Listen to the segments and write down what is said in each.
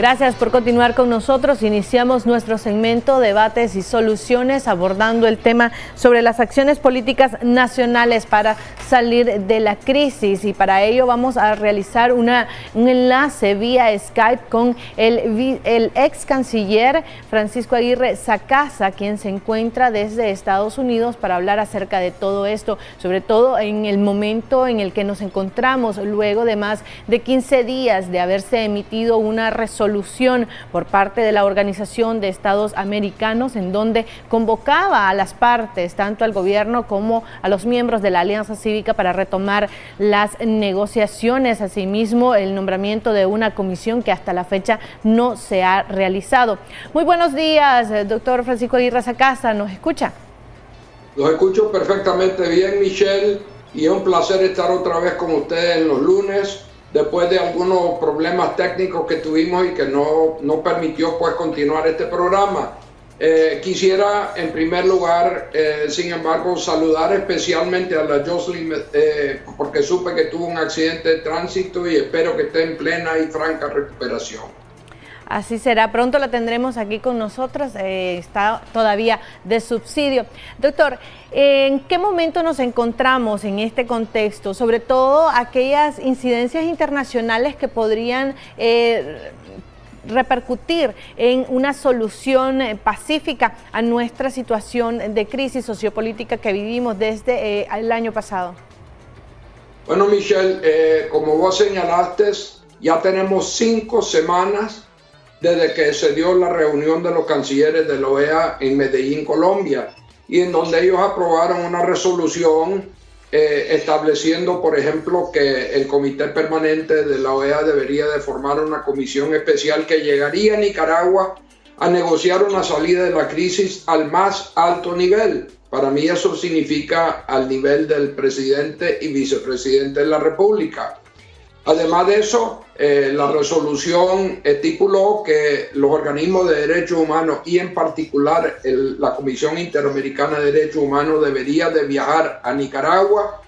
Gracias por continuar con nosotros. Iniciamos nuestro segmento Debates y Soluciones abordando el tema sobre las acciones políticas nacionales para salir de la crisis, y para ello vamos a realizar un enlace vía Skype con el ex canciller Francisco Aguirre Sacasa, quien se encuentra desde Estados Unidos para hablar acerca de todo esto, sobre todo en el momento en el que nos encontramos luego de más de 15 días de haberse emitido una resolución por parte de la Organización de Estados Americanos, en donde convocaba a las partes, tanto al gobierno como a los miembros de la Alianza Cívica, para retomar las negociaciones. Asimismo, el nombramiento de una comisión que hasta la fecha no se ha realizado. Muy buenos días, doctor Francisco Aguirre Sacasa, ¿nos escucha? Los escucho perfectamente bien, Michelle, y es un placer estar otra vez con ustedes en los lunes, después de algunos problemas técnicos que tuvimos y que no permitió pues continuar este programa. Quisiera en primer lugar, sin embargo, saludar especialmente a la Jocelyn, porque supe que tuvo un accidente de tránsito y espero que esté en plena y franca recuperación. Así será, pronto la tendremos aquí con nosotros, está todavía de subsidio. Doctor, ¿en qué momento nos encontramos en este contexto? Sobre todo aquellas incidencias internacionales que podrían repercutir en una solución pacífica a nuestra situación de crisis sociopolítica que vivimos desde el año pasado. Bueno, Michelle, como vos señalaste, ya tenemos 5 semanas desde que se dio la reunión de los cancilleres de la OEA en Medellín, Colombia, y en donde ellos aprobaron una resolución estableciendo, por ejemplo, que el Comité Permanente de la OEA debería de formar una comisión especial que llegaría a Nicaragua a negociar una salida de la crisis al más alto nivel. Para mí eso significa al nivel del presidente y vicepresidente de la República. Además de eso, la resolución estipuló que los organismos de derechos humanos y en particular la Comisión Interamericana de Derechos Humanos debería de viajar a Nicaragua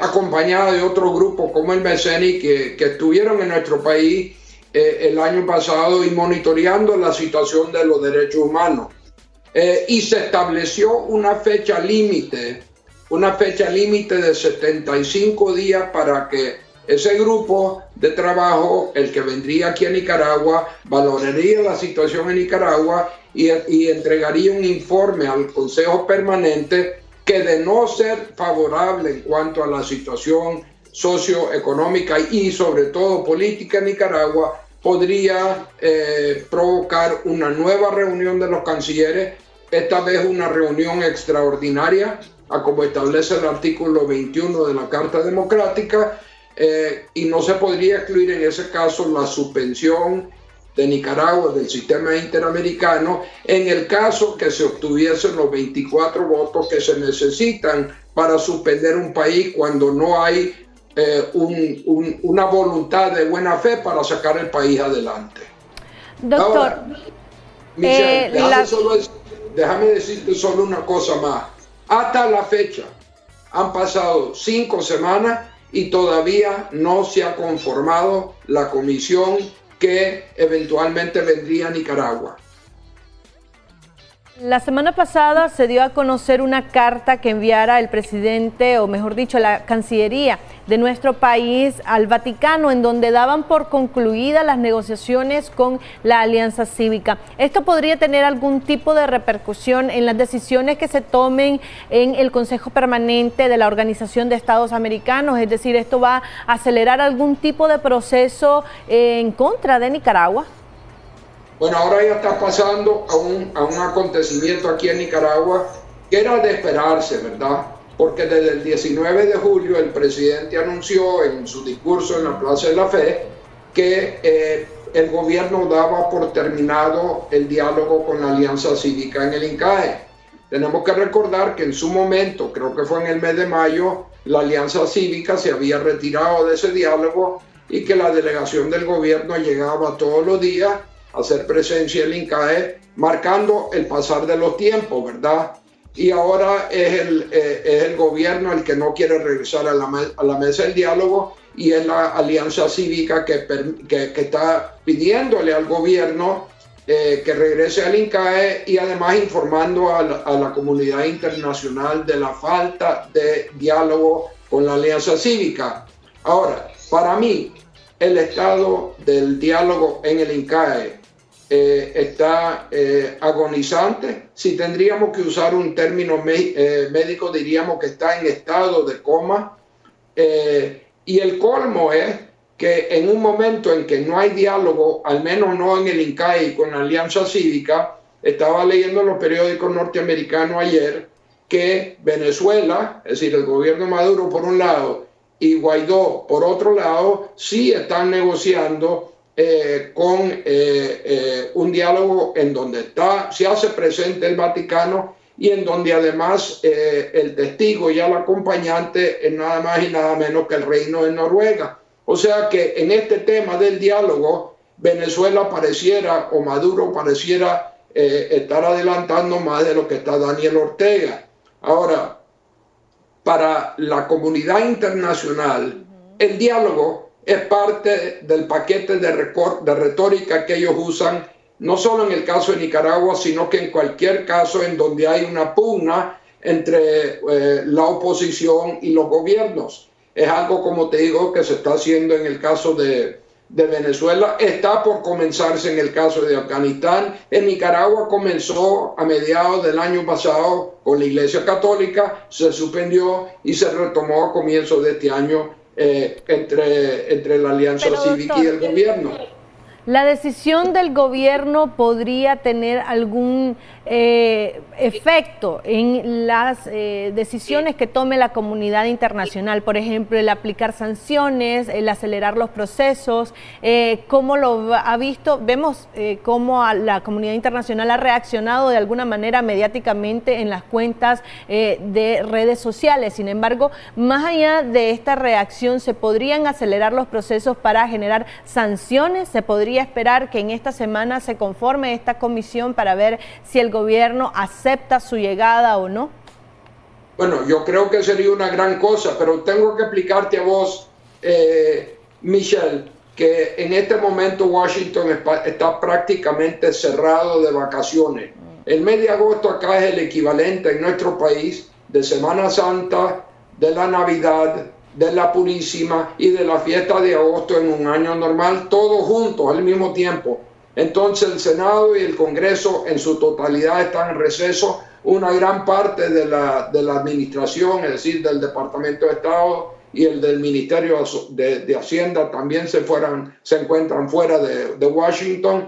acompañada de otro grupo como el MECENI que estuvieron en nuestro país el año pasado y monitoreando la situación de los derechos humanos. Y se estableció una fecha límite de 75 días para que ese grupo de trabajo, el que vendría aquí a Nicaragua, valoraría la situación en Nicaragua y entregaría un informe al Consejo Permanente que, de no ser favorable en cuanto a la situación socioeconómica y sobre todo política en Nicaragua, podría provocar una nueva reunión de los cancilleres, esta vez una reunión extraordinaria, como establece el artículo 21 de la Carta Democrática, y no se podría excluir en ese caso la suspensión de Nicaragua del sistema interamericano en el caso que se obtuviesen los 24 votos que se necesitan para suspender un país cuando no hay una voluntad de buena fe para sacar el país adelante. Doctor, ahora, Michelle, déjame decirte solo una cosa más. Hasta la fecha han pasado 5 semanas y todavía no se ha conformado la comisión que eventualmente vendría a Nicaragua. La semana pasada se dio a conocer una carta que enviara el presidente, o mejor dicho, la Cancillería de nuestro país al Vaticano, en donde daban por concluidas las negociaciones con la Alianza Cívica. ¿Esto podría tener algún tipo de repercusión en las decisiones que se tomen en el Consejo Permanente de la Organización de Estados Americanos? Es decir, ¿esto va a acelerar algún tipo de proceso en contra de Nicaragua? Bueno, ahora ya está pasando a un acontecimiento aquí en Nicaragua que era de esperarse, ¿verdad? Porque desde el 19 de julio el presidente anunció en su discurso en la Plaza de la Fe que el gobierno daba por terminado el diálogo con la Alianza Cívica en el INCAE. Tenemos que recordar que en su momento, creo que fue en el mes de mayo, la Alianza Cívica se había retirado de ese diálogo y que la delegación del gobierno llegaba todos los días hacer presencia en el INCAE, marcando el pasar de los tiempos, ¿verdad? Y ahora es el gobierno el que no quiere regresar a la mesa del diálogo y es la Alianza Cívica que está pidiéndole al gobierno que regrese al INCAE y además informando a la comunidad internacional de la falta de diálogo con la Alianza Cívica. Ahora, para mí, el estado del diálogo en el INCAE está agonizante. Si tendríamos que usar un término médico, diríamos que está en estado de coma. Y el colmo es que en un momento en que no hay diálogo, al menos no en el INCAE y con la Alianza Cívica, estaba leyendo en los periódicos norteamericanos ayer que Venezuela, es decir, el gobierno de Maduro por un lado y Guaidó por otro lado, sí están negociando con un diálogo en donde se hace presente el Vaticano y en donde además el testigo y el acompañante es nada más y nada menos que el Reino de Noruega. O sea que en este tema del diálogo, Venezuela pareciera, o Maduro pareciera estar adelantando más de lo que está Daniel Ortega. Ahora, para la comunidad internacional, el diálogo es parte del paquete de retórica que ellos usan, no solo en el caso de Nicaragua, sino que en cualquier caso en donde hay una pugna entre la oposición y los gobiernos. Es algo, como te digo, que se está haciendo en el caso de Venezuela, está por comenzarse en el caso de Afganistán. En Nicaragua comenzó a mediados del año pasado con la Iglesia Católica, se suspendió y se retomó a comienzos de este año entre la Alianza Cívica y el gobierno. ¿La decisión del gobierno podría tener algún efecto en las decisiones que tome la comunidad internacional? Por ejemplo, el aplicar sanciones, el acelerar los procesos. ¿Cómo lo ha visto? Vemos cómo la comunidad internacional ha reaccionado de alguna manera mediáticamente en las cuentas de redes sociales. Sin embargo, más allá de esta reacción, ¿se podrían acelerar los procesos para generar sanciones? ¿Se podría esperar que en esta semana se conforme esta comisión para ver si el gobierno acepta su llegada o no? Bueno, yo creo que sería una gran cosa, pero tengo que explicarte a vos, Michelle, que en este momento Washington está prácticamente cerrado de vacaciones. El mes de agosto acá es el equivalente en nuestro país de Semana Santa, de la Navidad, de la Purísima y de la fiesta de agosto en un año normal, todos juntos al mismo tiempo. Entonces el Senado y el Congreso en su totalidad están en receso. Una gran parte de la administración, es decir, del Departamento de Estado y el del Ministerio de Hacienda también se encuentran fuera de Washington.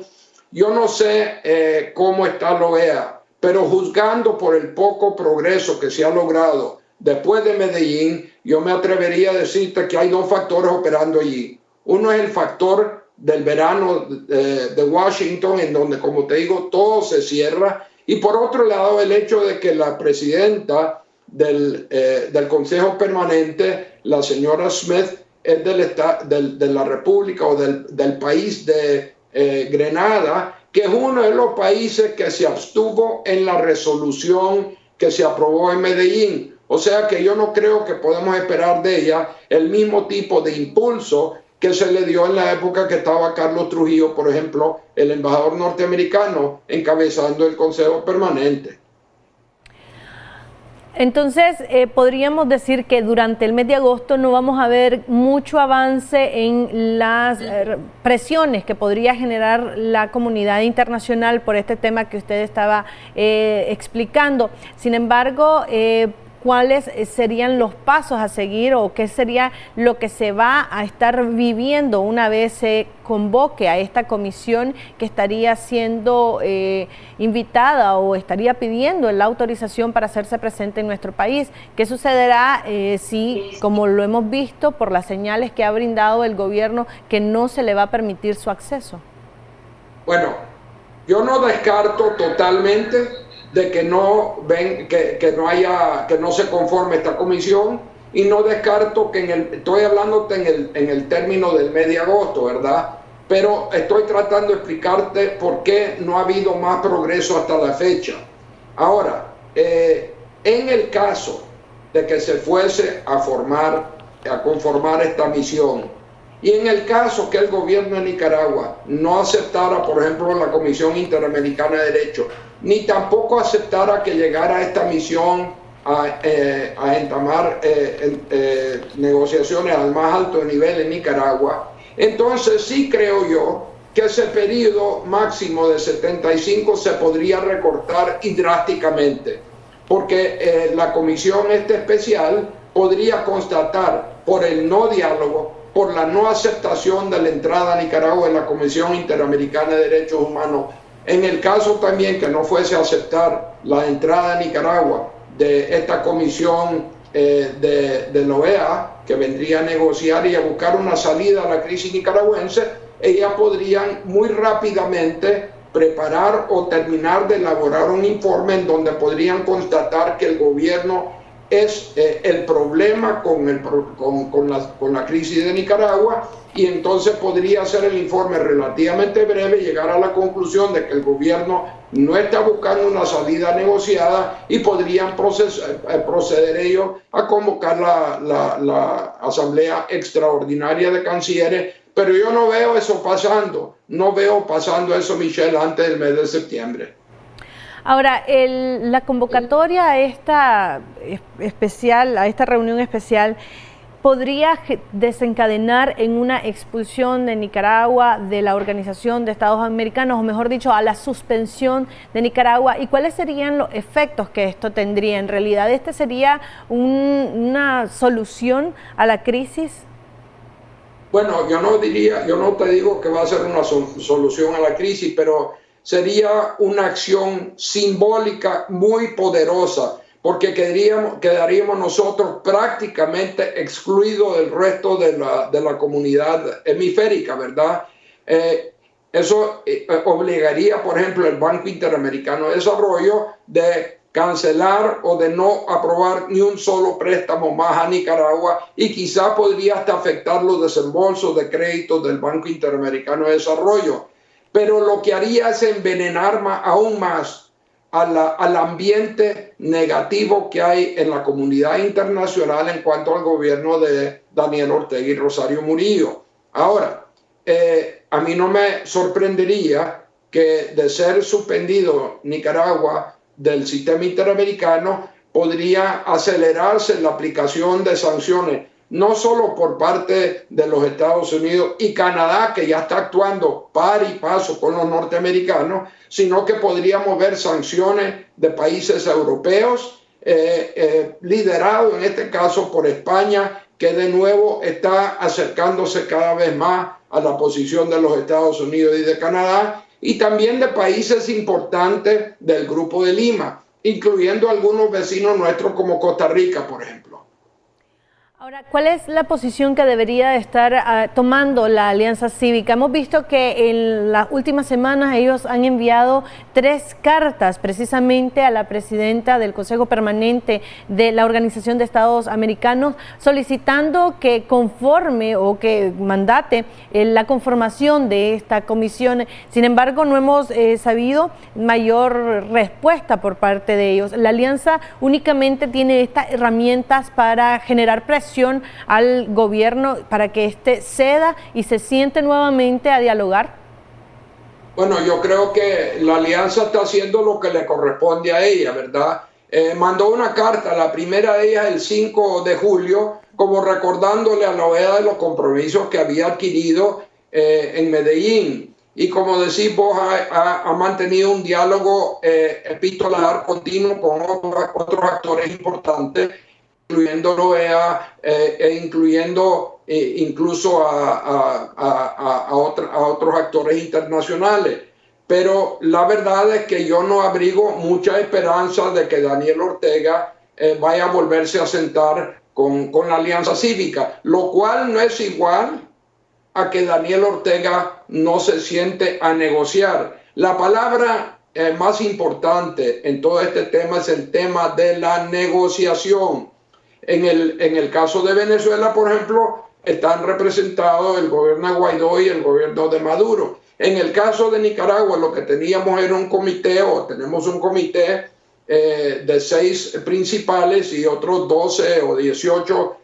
Yo no sé cómo está la OEA, pero juzgando por el poco progreso que se ha logrado después de Medellín, yo me atrevería a decirte que hay dos factores operando allí. Uno es el factor del verano de Washington, en donde, como te digo, todo se cierra. Y por otro lado, el hecho de que la presidenta del Consejo Permanente, la señora Smith, es de la República o del país de Grenada, que es uno de los países que se abstuvo en la resolución que se aprobó en Medellín. O sea que yo no creo que podemos esperar de ella el mismo tipo de impulso que se le dio en la época que estaba Carlos Trujillo, por ejemplo, el embajador norteamericano, encabezando el Consejo Permanente. Entonces, podríamos decir que durante el mes de agosto no vamos a ver mucho avance en las presiones que podría generar la comunidad internacional por este tema que usted estaba explicando. Sin embargo, ¿cuáles serían los pasos a seguir o qué sería lo que se va a estar viviendo una vez se convoque a esta comisión que estaría siendo invitada o estaría pidiendo la autorización para hacerse presente en nuestro país? ¿Qué sucederá si, como lo hemos visto por las señales que ha brindado el gobierno, que no se le va a permitir su acceso? Bueno, yo no descarto totalmente de que no se conforme esta comisión, y no descarto que estoy hablándote en el término del mes de agosto, ¿verdad? Pero estoy tratando de explicarte por qué no ha habido más progreso hasta la fecha. Ahora, en el caso de que se fuese a formar a conformar esta misión. Y en el caso que el gobierno de Nicaragua no aceptara, por ejemplo, la Comisión Interamericana de Derechos, ni tampoco aceptara que llegara esta misión a entamar negociaciones al más alto nivel en Nicaragua, entonces sí creo yo que ese periodo máximo de 75 se podría recortar y drásticamente, porque la comisión especial podría constatar por el no diálogo, por la no aceptación de la entrada a Nicaragua en la Comisión Interamericana de Derechos Humanos, en el caso también que no fuese a aceptar la entrada a Nicaragua de esta comisión de la OEA, que vendría a negociar y a buscar una salida a la crisis nicaragüense, ellas podrían muy rápidamente preparar o terminar de elaborar un informe en donde podrían constatar que el gobierno es el problema con la crisis de Nicaragua, y entonces podría hacer el informe relativamente breve y llegar a la conclusión de que el gobierno no está buscando una salida negociada, y podrían proceder ellos a convocar la Asamblea Extraordinaria de Cancilleres. Pero yo no veo eso pasando, no veo pasando eso, Michelle, antes del mes de septiembre. Ahora, la convocatoria a esta reunión especial podría desencadenar en una expulsión de Nicaragua de la Organización de Estados Americanos, o mejor dicho, a la suspensión de Nicaragua. ¿Y cuáles serían los efectos que esto tendría? ¿En realidad este sería una solución a la crisis? Bueno, yo no te digo que va a ser una solución a la crisis, pero sería una acción simbólica muy poderosa, porque quedaríamos nosotros prácticamente excluidos del resto de la comunidad hemisférica, ¿verdad? Eso obligaría, por ejemplo, el Banco Interamericano de Desarrollo de cancelar o de no aprobar ni un solo préstamo más a Nicaragua, y quizá podría hasta afectar los desembolsos de créditos del Banco Interamericano de Desarrollo. Pero lo que haría es envenenar aún más al ambiente negativo que hay en la comunidad internacional en cuanto al gobierno de Daniel Ortega y Rosario Murillo. Ahora, a mí no me sorprendería que, de ser suspendido Nicaragua del sistema interamericano, podría acelerarse la aplicación de sanciones, no solo por parte de los Estados Unidos y Canadá, que ya está actuando par y paso con los norteamericanos, sino que podríamos ver sanciones de países europeos, liderados en este caso por España, que de nuevo está acercándose cada vez más a la posición de los Estados Unidos y de Canadá, y también de países importantes del Grupo de Lima, incluyendo algunos vecinos nuestros como Costa Rica, por ejemplo. Ahora, ¿cuál es la posición que debería estar tomando la Alianza Cívica? Hemos visto que en las últimas semanas ellos han enviado 3 cartas precisamente a la presidenta del Consejo Permanente de la Organización de Estados Americanos, solicitando que conforme o que mandate la conformación de esta comisión. Sin embargo, no hemos sabido mayor respuesta por parte de ellos. La Alianza únicamente tiene estas herramientas para generar presión al gobierno para que éste ceda y se siente nuevamente a dialogar. Bueno, yo creo que la alianza está haciendo lo que le corresponde a ella, ¿verdad? Mandó una carta, la primera de ellas el 5 de julio, como recordándole a la OEA de los compromisos que había adquirido en Medellín. Y como decís vos, ha mantenido un diálogo epistolar continuo con otros actores importantes, incluyendo la OEA incluyendo incluso a otros actores internacionales. Pero la verdad es que yo no abrigo mucha esperanza de que Daniel Ortega vaya a volverse a sentar con la Alianza Cívica, lo cual no es igual a que Daniel Ortega no se siente a negociar. La palabra más importante en todo este tema es el tema de la negociación. En el caso de Venezuela, por ejemplo, están representados el gobierno de Guaidó y el gobierno de Maduro. En el caso de Nicaragua, lo que teníamos era un comité, o tenemos un comité de 6 principales y otros 12 o 18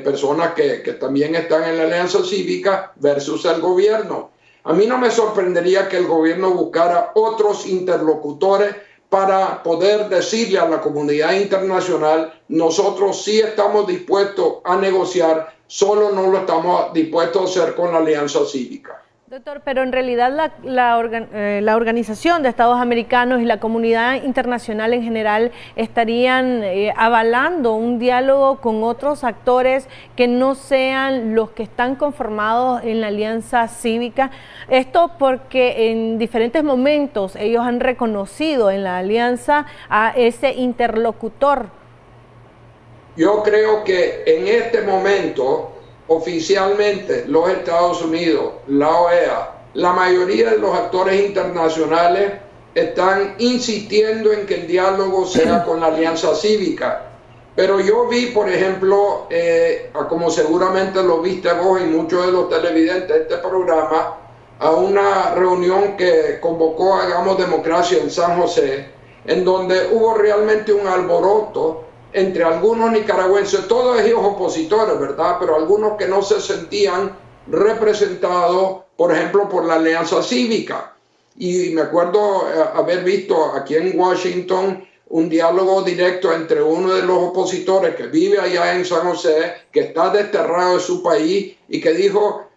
personas que también están en la Alianza Cívica versus el gobierno. A mí no me sorprendería que el gobierno buscara otros interlocutores para poder decirle a la comunidad internacional: nosotros sí estamos dispuestos a negociar, solo no lo estamos dispuestos a hacer con la Alianza Cívica. Doctor, pero en realidad la Organización de Estados Americanos y la comunidad internacional en general estarían avalando un diálogo con otros actores que no sean los que están conformados en la Alianza Cívica. Esto porque en diferentes momentos ellos han reconocido en la alianza a ese interlocutor. Yo creo que en este momento, oficialmente, los Estados Unidos, la OEA, la mayoría de los actores internacionales están insistiendo en que el diálogo sea con la Alianza Cívica. Pero yo vi, por ejemplo, como seguramente lo viste vos y muchos de los televidentes de este programa, a una reunión que convocó Hagamos Democracia en San José, en donde hubo realmente un alboroto entre algunos nicaragüenses, todos ellos opositores, ¿verdad? Pero algunos que no se sentían representados, por ejemplo, por la Alianza Cívica. Y me acuerdo haber visto aquí en Washington un diálogo directo entre uno de los opositores que vive allá en San José, que está desterrado de su país y que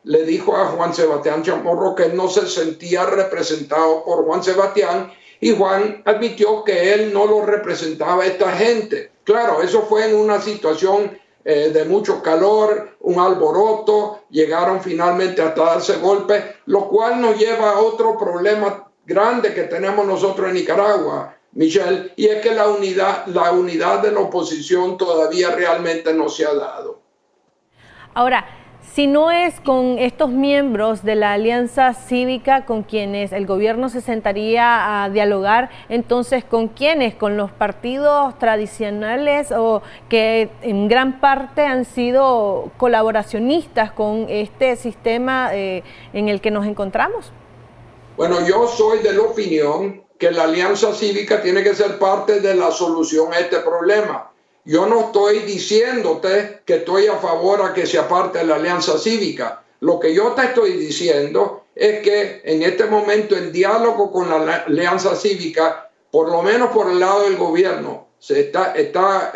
le dijo a Juan Sebastián Chamorro que él no se sentía representado por Juan Sebastián, y Juan admitió que él no lo representaba a esta gente. Claro, eso fue en una situación de mucho calor, un alboroto, llegaron finalmente hasta darse golpes, lo cual nos lleva a otro problema grande que tenemos nosotros en Nicaragua, Michelle, y es que la unidad de la oposición todavía realmente no se ha dado. Ahora, si no es con estos miembros de la Alianza Cívica con quienes el gobierno se sentaría a dialogar, entonces ¿con quiénes? ¿Con los partidos tradicionales o que en gran parte han sido colaboracionistas con este sistema en el que nos encontramos? Bueno, yo soy de la opinión que la Alianza Cívica tiene que ser parte de la solución a este problema. Yo no estoy diciéndote que estoy a favor a que se aparte de la Alianza Cívica. Lo que yo te estoy diciendo es que en este momento el diálogo con la Alianza Cívica, por lo menos por el lado del gobierno, está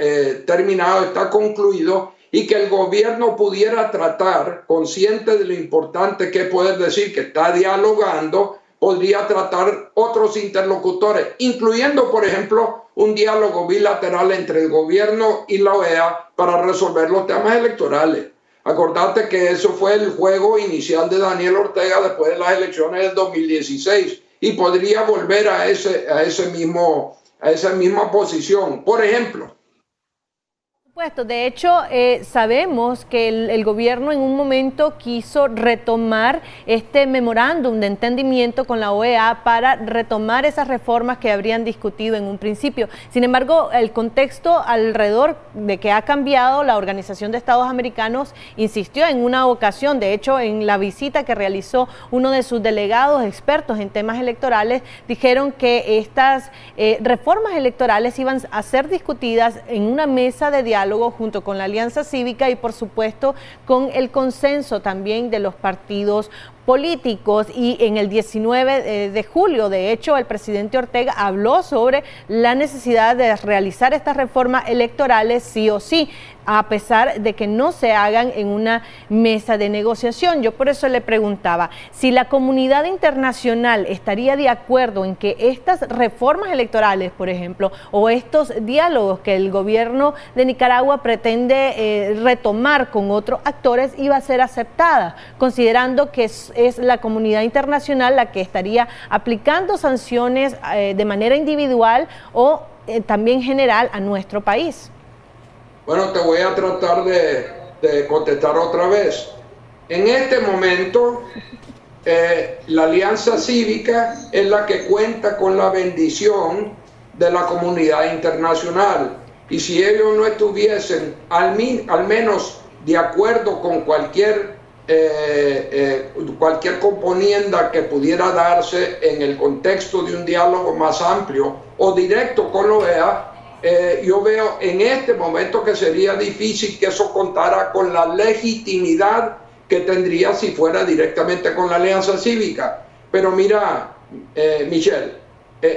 terminado, está concluido, y que el gobierno pudiera tratar, consciente de lo importante que es poder decir que está dialogando, podría tratar otros interlocutores, incluyendo, por ejemplo, un diálogo bilateral entre el gobierno y la OEA para resolver los temas electorales. Acordate que eso fue el juego inicial de Daniel Ortega después de las elecciones del 2016 y podría volver a esa misma posición. Por ejemplo, De hecho, sabemos que el gobierno en un momento quiso retomar este memorándum de entendimiento con la OEA para retomar esas reformas que habrían discutido en un principio. Sin embargo, el contexto alrededor de que ha cambiado, la Organización de Estados Americanos insistió en una ocasión, de hecho, en la visita que realizó uno de sus delegados expertos en temas electorales, dijeron que estas reformas electorales iban a ser discutidas en una mesa de diálogo junto con la Alianza Cívica y por supuesto con el consenso también de los partidos políticos. Y en el 19 de julio, de hecho, el presidente Ortega habló sobre la necesidad de realizar estas reformas electorales sí o sí, a pesar de que no se hagan en una mesa de negociación. Yo por eso le preguntaba si la comunidad internacional estaría de acuerdo en que estas reformas electorales, por ejemplo, o estos diálogos que el gobierno de Nicaragua pretende retomar con otros actores iba a ser aceptada, considerando que es la comunidad internacional la que estaría aplicando sanciones de manera individual o también general a nuestro país. Bueno, te voy a tratar de contestar otra vez. En este momento, la Alianza Cívica es la que cuenta con la bendición de la comunidad internacional. Y si ellos no estuviesen al menos de acuerdo con cualquier componienda que pudiera darse en el contexto de un diálogo más amplio o directo con la OEA, yo veo en este momento que sería difícil que eso contara con la legitimidad que tendría si fuera directamente con la Alianza Cívica. Pero mira, Michelle,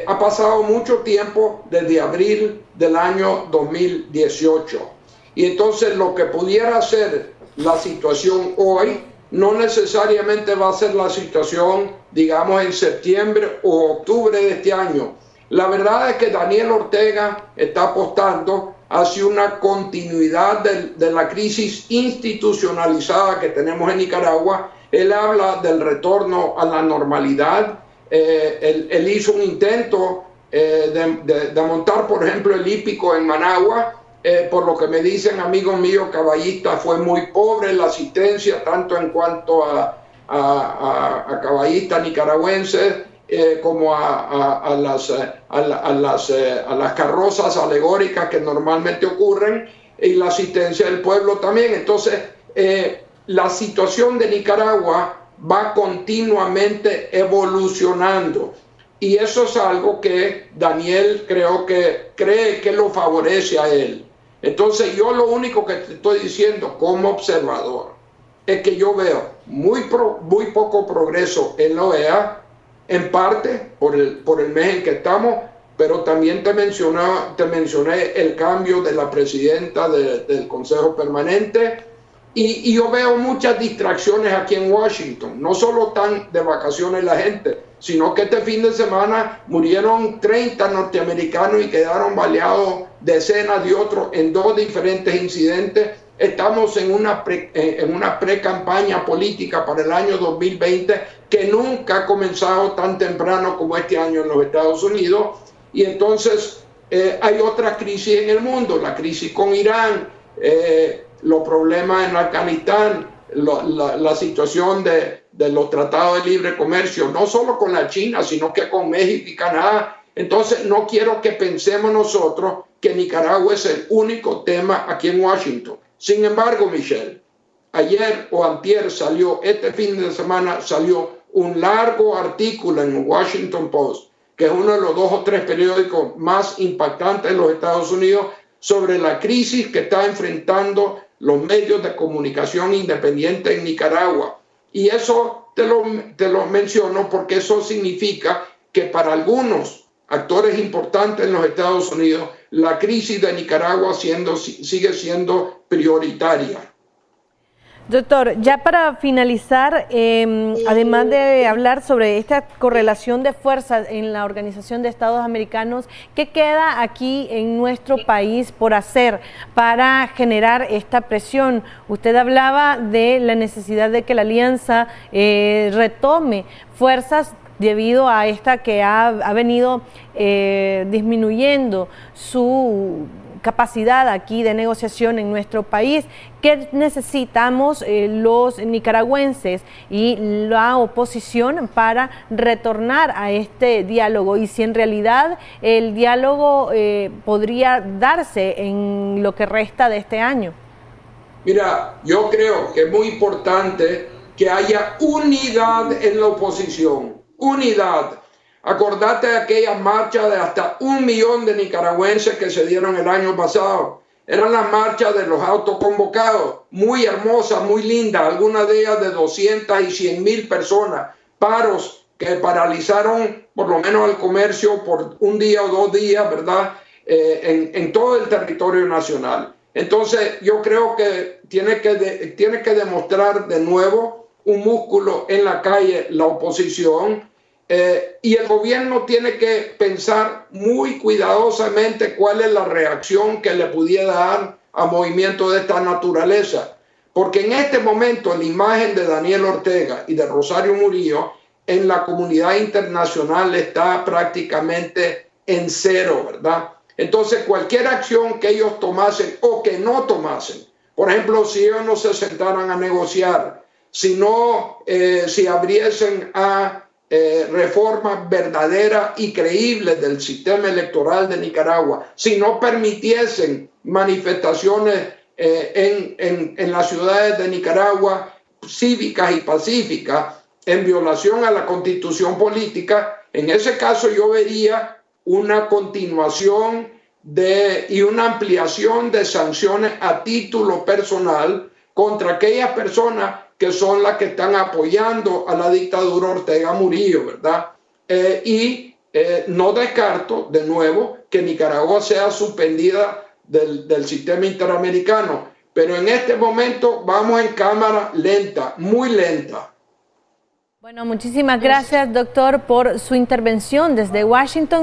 ha pasado mucho tiempo desde abril del año 2018 y entonces lo que pudiera ser la situación hoy no necesariamente va a ser la situación, digamos, en septiembre o octubre de este año. La verdad es que Daniel Ortega está apostando hacia una continuidad de la crisis institucionalizada que tenemos en Nicaragua. Él habla del retorno a la normalidad. Él hizo un intento de montar, por ejemplo, el hípico en Managua. Por lo que me dicen amigos míos caballistas, fue muy pobre la asistencia, tanto en cuanto a caballistas nicaragüenses como a las carrozas alegóricas que normalmente ocurren, y la asistencia del pueblo también. Entonces, la situación de Nicaragua va continuamente evolucionando. Y eso es algo que Daniel cree que lo favorece a él. Entonces yo lo único que te estoy diciendo como observador es que yo veo muy poco progreso en la OEA, en parte por el mes en que estamos, pero también te mencioné el cambio de la presidenta del Consejo Permanente, y yo veo muchas distracciones aquí en Washington. No solo están de vacaciones la gente, sino que este fin de semana murieron 30 norteamericanos y quedaron baleados decenas de otros en 2 diferentes incidentes. Estamos en una pre-campaña política para el año 2020 que nunca ha comenzado tan temprano como este año en los Estados Unidos. Y entonces hay otra crisis en el mundo, la crisis con Irán, los problemas en Afganistán, la situación de los tratados de libre comercio, no solo con la China, sino que con México y Canadá. Entonces no quiero que pensemos nosotros que Nicaragua es el único tema aquí en Washington. Sin embargo, Michelle, ayer o antier este fin de semana salió un largo artículo en Washington Post, que es uno de los 2 o 3 periódicos más impactantes en los Estados Unidos, sobre la crisis que está enfrentando los medios de comunicación independientes en Nicaragua. Y eso te lo menciono porque eso significa que para algunos actores importantes en los Estados Unidos, la crisis de Nicaragua sigue siendo prioritaria. Doctor, ya para finalizar, además de hablar sobre esta correlación de fuerzas en la Organización de Estados Americanos, ¿qué queda aquí en nuestro país por hacer para generar esta presión? Usted hablaba de la necesidad de que la alianza retome fuerzas debido a esta que ha venido disminuyendo su capacidad aquí de negociación en nuestro país. ¿Qué necesitamos los nicaragüenses y la oposición para retornar a este diálogo? Y si en realidad el diálogo podría darse en lo que resta de este año. Mira, yo creo que es muy importante que haya unidad en la oposición. Unidad. Acordate de aquellas marchas de hasta 1 millón de nicaragüenses que se dieron el año pasado. Eran las marchas de los autoconvocados, muy hermosas, muy lindas, algunas de ellas de 200 y 100,000 personas. Paros que paralizaron por lo menos el comercio por 1 día o 2 días, ¿verdad? En todo el territorio nacional. Entonces yo creo que tiene que demostrar de nuevo un músculo en la calle la oposición. Y el gobierno tiene que pensar muy cuidadosamente cuál es la reacción que le pudiera dar a movimientos de esta naturaleza. Porque en este momento la imagen de Daniel Ortega y de Rosario Murillo en la comunidad internacional está prácticamente en 0, ¿verdad? Entonces cualquier acción que ellos tomasen o que no tomasen, por ejemplo, si ellos no se sentaran a negociar, si abriesen a reformas verdaderas y creíbles del sistema electoral de Nicaragua, si no permitiesen manifestaciones en las ciudades de Nicaragua cívicas y pacíficas en violación a la constitución política, en ese caso yo vería una continuación y una ampliación de sanciones a título personal contra aquellas personas que son las que están apoyando a la dictadura Ortega Murillo, ¿verdad? No descarto, de nuevo, que Nicaragua sea suspendida del sistema interamericano, pero en este momento vamos en cámara lenta, muy lenta. Bueno, muchísimas gracias, doctor, por su intervención desde Washington.